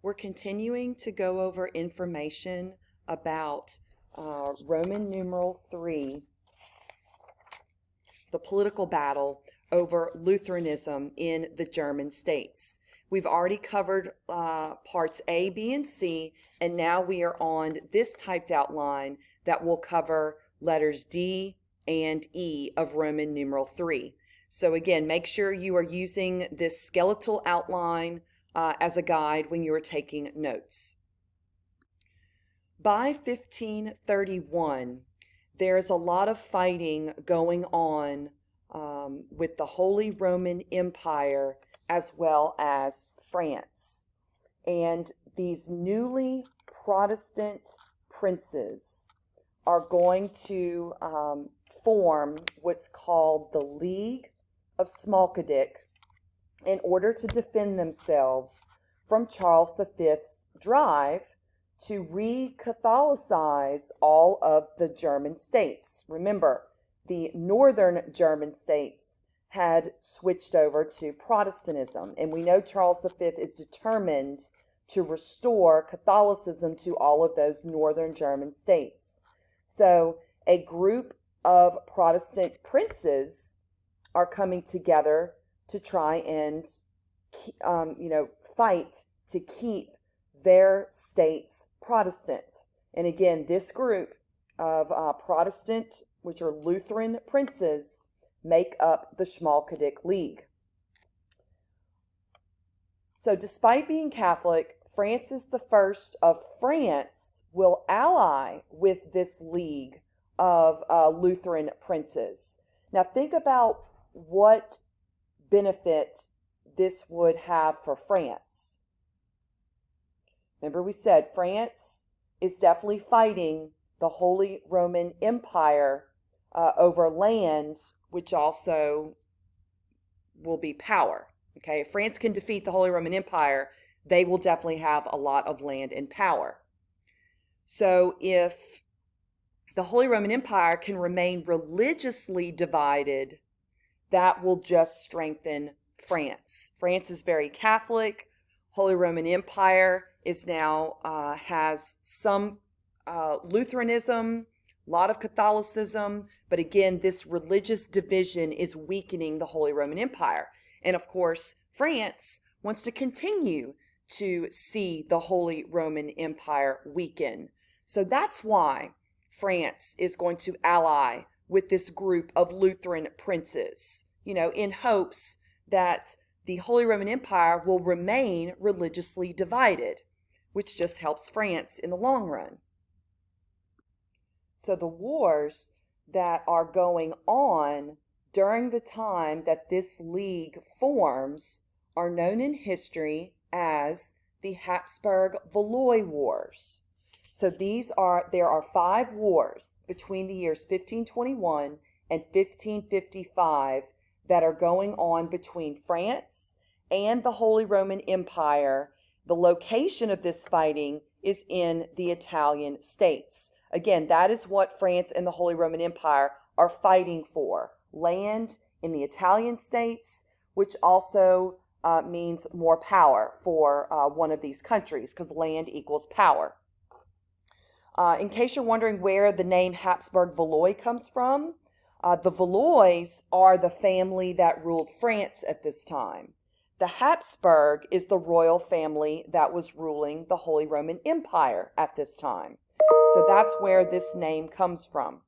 We're continuing to go over information about Roman numeral 3, the political battle over Lutheranism in the German states. We've already covered parts A, B, and C, and now we are on this typed outline that will cover letters D and E of Roman numeral 3. So again, make sure you are using this skeletal outline as a guide when you are taking notes. By 1531, there's a lot of fighting going on with the Holy Roman Empire as well as France. And these newly Protestant princes are going to form what's called the League of Smalcadic in order to defend themselves from Charles V's drive to re-Catholicize all of the German states. Remember, the northern German states had switched over to Protestantism, and we know Charles V is determined to restore Catholicism to all of those northern German states. So a group of Protestant princes are coming together to try and fight to keep their states Protestant. And again, this group of Protestant, which are Lutheran princes, make up the Schmalkaldic League. So despite being Catholic, Francis I of France will ally with this league of Lutheran princes. Now think about what benefit this would have for France. Remember, we said France is definitely fighting the Holy Roman Empire over land, which also will be power. Okay, if France can defeat the Holy Roman Empire, they will definitely have a lot of land and power. So if the Holy Roman Empire can remain religiously divided, that will just strengthen France. France is very Catholic. Holy Roman Empire is now has some Lutheranism, a lot of Catholicism, but again, this religious division is weakening the Holy Roman Empire. And of course, France wants to continue to see the Holy Roman Empire weaken. So that's why France is going to ally with this group of Lutheran princes, in hopes that the Holy Roman Empire will remain religiously divided, which just helps France in the long run. So the wars that are going on during the time that this league forms are known in history as the Habsburg-Valois Wars. So there are 5 wars between the years 1521 and 1555 that are going on between France and the Holy Roman Empire. The location of this fighting is in the Italian states. Again, that is what France and the Holy Roman Empire are fighting for. Land in the Italian states, which also means more power for one of these countries, because land equals power. In case you're wondering where the name Habsburg-Valois comes from, the Valois are the family that ruled France at this time. The Habsburg is the royal family that was ruling the Holy Roman Empire at this time. So that's where this name comes from.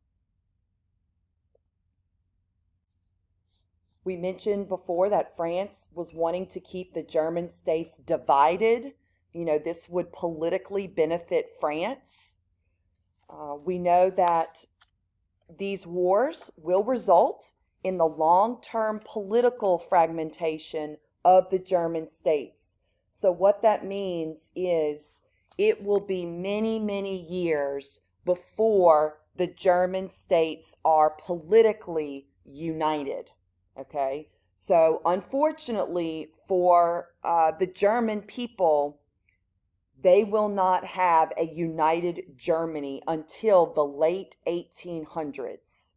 We mentioned before that France was wanting to keep the German states divided. This would politically benefit France. We know that these wars will result in the long-term political fragmentation of the German states. So what that means is it will be many, many years before the German states are politically united. Okay? So unfortunately for the German people, they will not have a united Germany until the late 1800s.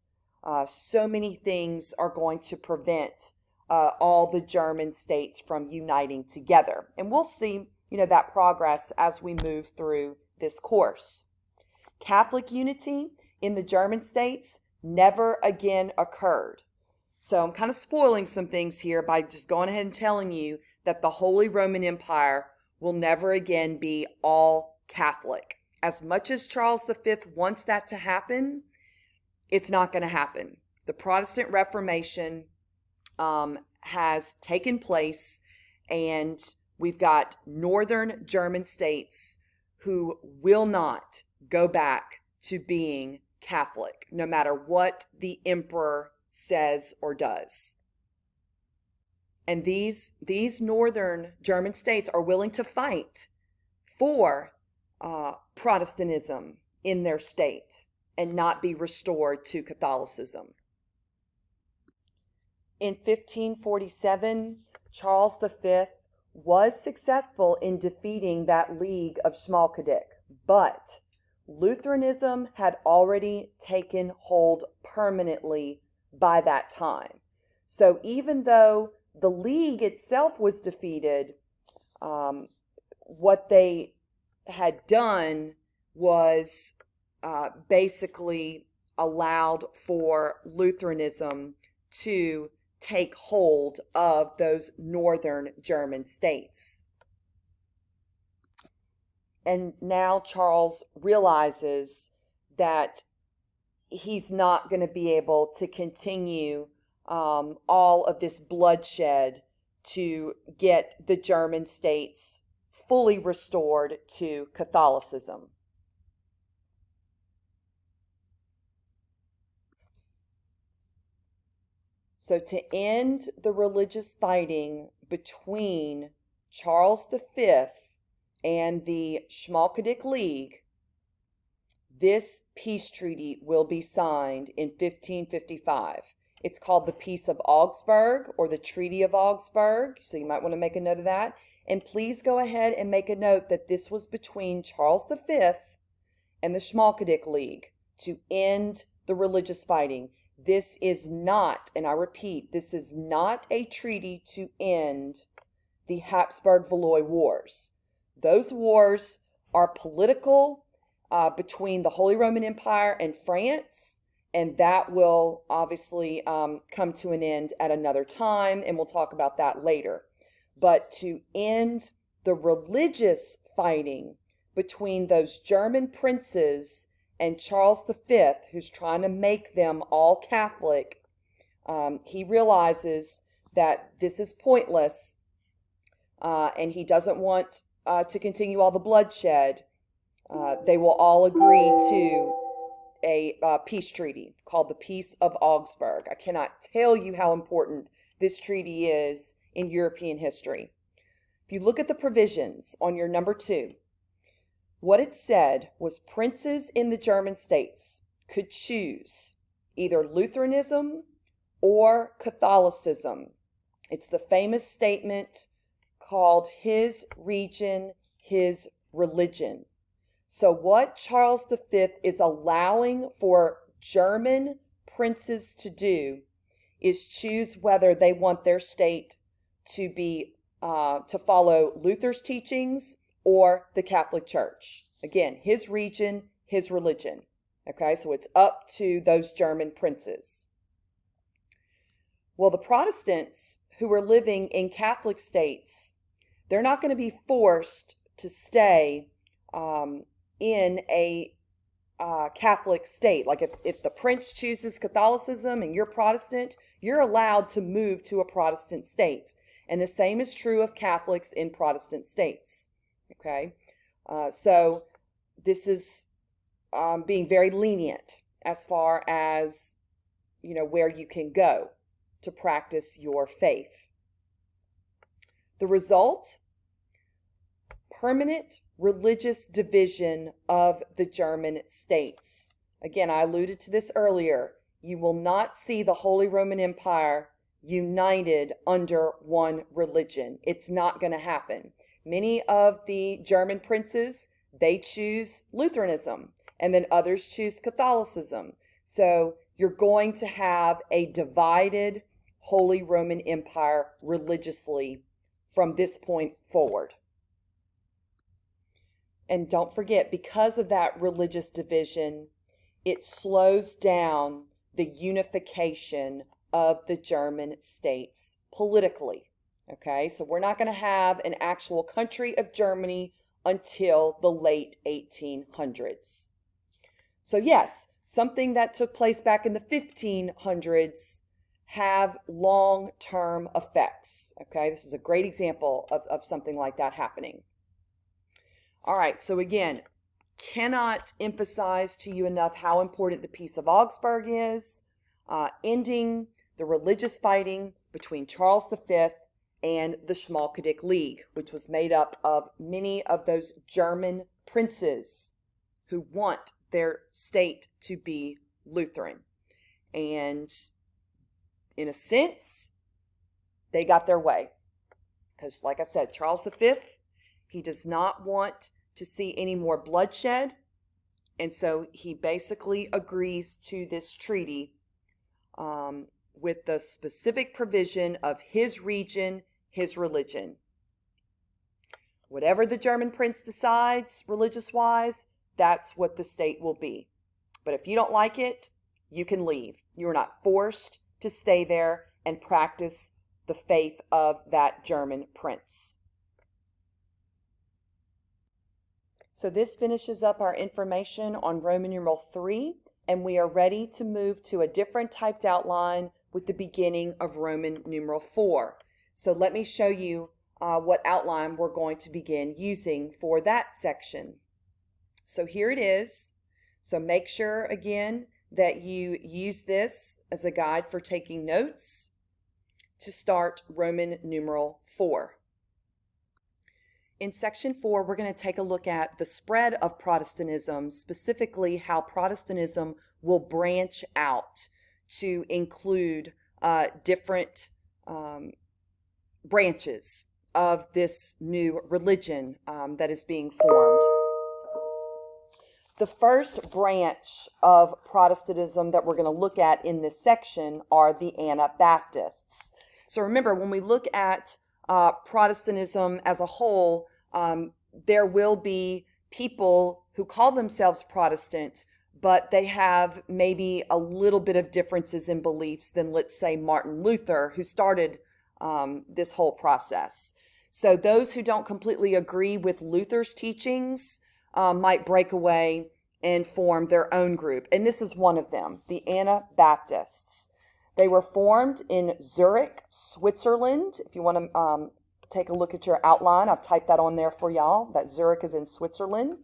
So many things are going to prevent all the German states from uniting together. And we'll see that progress as we move through this course. Catholic unity in the German states never again occurred. So I'm kind of spoiling some things here by just going ahead and telling you that the Holy Roman Empire will never again be all Catholic. As much as Charles V wants that to happen, it's not going to happen. The Protestant Reformation has taken place, and we've got northern German states who will not go back to being Catholic, no matter what the emperor says or does. And these northern German states are willing to fight for Protestantism in their state and not be restored to Catholicism. In 1547, Charles V was successful in defeating that League of Schmalkaldic, but Lutheranism had already taken hold permanently by that time. So even though the League itself was defeated, what they had done was basically allowed for Lutheranism to take hold of those northern German states. And now Charles realizes that he's not going to be able to continue all of this bloodshed to get the German states fully restored to Catholicism. So to end the religious fighting between Charles V and the Schmalkaldic League, this peace treaty will be signed in 1555. It's called the Peace of Augsburg or the Treaty of Augsburg, so you might want to make a note of that. And please go ahead and make a note that this was between Charles V and the Schmalkaldic League to end the religious fighting. This is not, and I repeat, this is not a treaty to end the Habsburg-Valois Wars. Those wars are political between the Holy Roman Empire and France, and that will obviously come to an end at another time, and we'll talk about that later. But to end the religious fighting between those German princes and Charles V, who's trying to make them all Catholic, he realizes that this is pointless, and he doesn't want to continue all the bloodshed. They will all agree to a peace treaty called the Peace of Augsburg. I cannot tell you how important this treaty is in European history. If you look at the provisions on your number 2, what it said was princes in the German states could choose either Lutheranism or Catholicism. It's the famous statement called his region, his religion. So what Charles V is allowing for German princes to do is choose whether they want their state to be to follow Luther's teachings or the Catholic Church. Again, his region, his religion. Okay, so it's up to those German princes. Well, the Protestants who are living in Catholic states, they're not going to be forced to stay in a Catholic state. Like if the prince chooses Catholicism and you're Protestant, you're allowed to move to a Protestant state. And the same is true of Catholics in Protestant states. Okay, so this is being very lenient as far as, where you can go to practice your faith. The result, permanent religious division of the German states. Again, I alluded to this earlier. You will not see the Holy Roman Empire united under one religion. It's not going to happen. Many of the German princes, they choose Lutheranism, and then others choose Catholicism. So you're going to have a divided Holy Roman Empire religiously from this point forward. And don't forget, because of that religious division, it slows down the unification of the German states politically. Okay, so we're not going to have an actual country of Germany until the late 1800s. So yes, something that took place back in the 1500s have long-term effects. Okay, this is a great example of something like that happening. All right, so again, cannot emphasize to you enough how important the Peace of Augsburg is, ending the religious fighting between Charles V and the Schmalkaldic League, which was made up of many of those German princes who want their state to be Lutheran. And in a sense, they got their way. Because like I said, Charles V, he does not want to see any more bloodshed. And so he basically agrees to this treaty with the specific provision of his region, his religion. Whatever the German prince decides religious-wise, that's what the state will be. But if you don't like it, you can leave. You are not forced to stay there and practice the faith of that German prince. So this finishes up our information on Roman numeral 3, and we are ready to move to a different typed outline with the beginning of Roman numeral 4. So let me show you what outline we're going to begin using for that section. So here it is. So make sure again that you use this as a guide for taking notes to start Roman numeral 4. In section 4, we're going to take a look at the spread of Protestantism, specifically how Protestantism will branch out to include different branches of this new religion that is being formed. The first branch of Protestantism that we're going to look at in this section are the Anabaptists. So remember, when we look at Protestantism as a whole, there will be people who call themselves Protestant, but they have maybe a little bit of differences in beliefs than, let's say, Martin Luther, who started this whole process. So those who don't completely agree with Luther's teachings might break away and form their own group. And this is one of them, the Anabaptists. They were formed in Zurich, Switzerland. If you want to take a look at your outline, I've typed that on there for y'all, that Zurich is in Switzerland.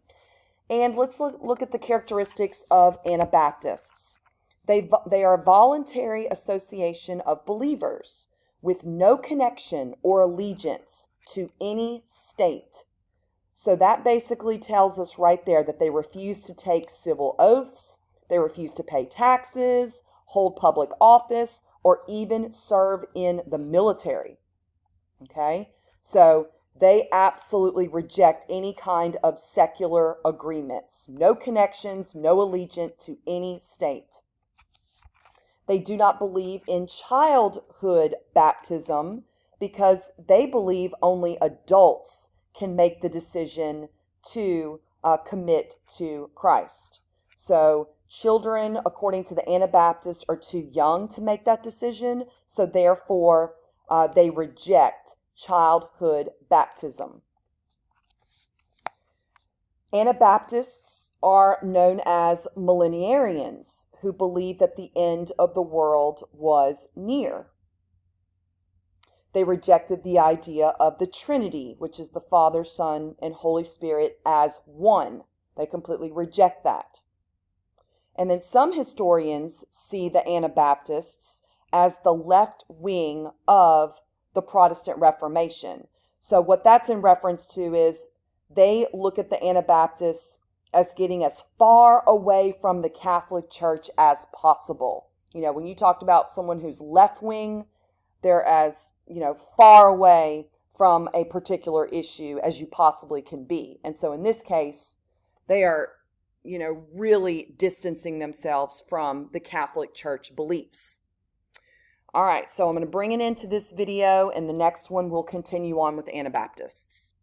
And let's look at the characteristics of Anabaptists. They are a voluntary association of believers with no connection or allegiance to any state. So that basically tells us right there that they refuse to take civil oaths, they refuse to pay taxes, hold public office, or even serve in the military. Okay? So they absolutely reject any kind of secular agreements. No connections, no allegiance to any state. They do not believe in childhood baptism because they believe only adults can make the decision to commit to Christ. So children, according to the Anabaptists, are too young to make that decision. So therefore, they reject childhood baptism. Anabaptists are known as millenarians, who believe that the end of the world was near. They rejected the idea of the Trinity, which is the Father, Son, and Holy Spirit as one. They completely reject that. And then some historians see the Anabaptists as the left wing of the Protestant Reformation. So what that's in reference to is they look at the Anabaptists as getting as far away from the Catholic Church as possible. You know, when you talked about someone who's left wing, they're as, far away from a particular issue as you possibly can be. And so in this case, they are, really distancing themselves from the Catholic Church beliefs. All right, so I'm going to bring it into this video, and the next one we'll continue on with Anabaptists.